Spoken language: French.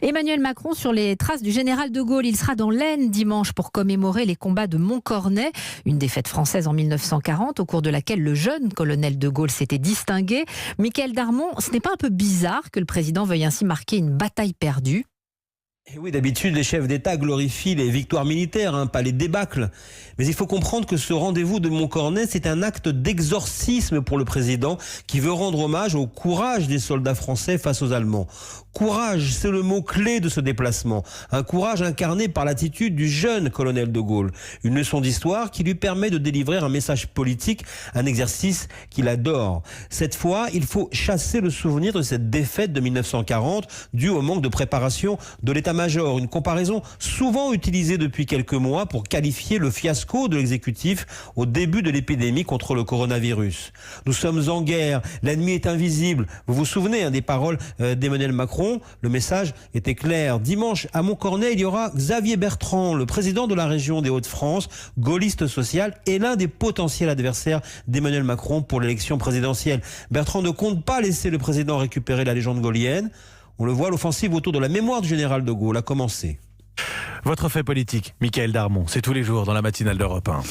Emmanuel Macron sur les traces du général de Gaulle. Il sera dans l'Aisne dimanche pour commémorer les combats de Montcornet, une défaite française en 1940 au cours de laquelle le jeune colonel de Gaulle s'était distingué. Mickaël Darmon, ce n'est pas un peu bizarre que le président veuille ainsi marquer une bataille perdue ? Et oui, d'habitude, les chefs d'État glorifient les victoires militaires, pas les débâcles. Mais il faut comprendre que ce rendez-vous de Montcornet, c'est un acte d'exorcisme pour le président qui veut rendre hommage au courage des soldats français face aux Allemands. Courage, c'est le mot-clé de ce déplacement. Un courage incarné par l'attitude du jeune colonel de Gaulle. Une leçon d'histoire qui lui permet de délivrer un message politique, un exercice qu'il adore. Cette fois, il faut chasser le souvenir de cette défaite de 1940 due au manque de préparation de l'état-major. Une comparaison souvent utilisée depuis quelques mois pour qualifier le fiasco de l'exécutif au début de l'épidémie contre le coronavirus. Nous sommes en guerre, l'ennemi est invisible. Vous vous souvenez des paroles d'Emmanuel Macron? Le message était clair. Dimanche, à Montcornet, il y aura Xavier Bertrand, le président de la région des Hauts-de-France, gaulliste social et l'un des potentiels adversaires d'Emmanuel Macron pour l'élection présidentielle. Bertrand ne compte pas laisser le président récupérer la légende gaulienne. On le voit, l'offensive autour de la mémoire du général de Gaulle a commencé. Votre fait politique, Mickaël Darmon, c'est tous les jours dans la matinale d'Europe 1.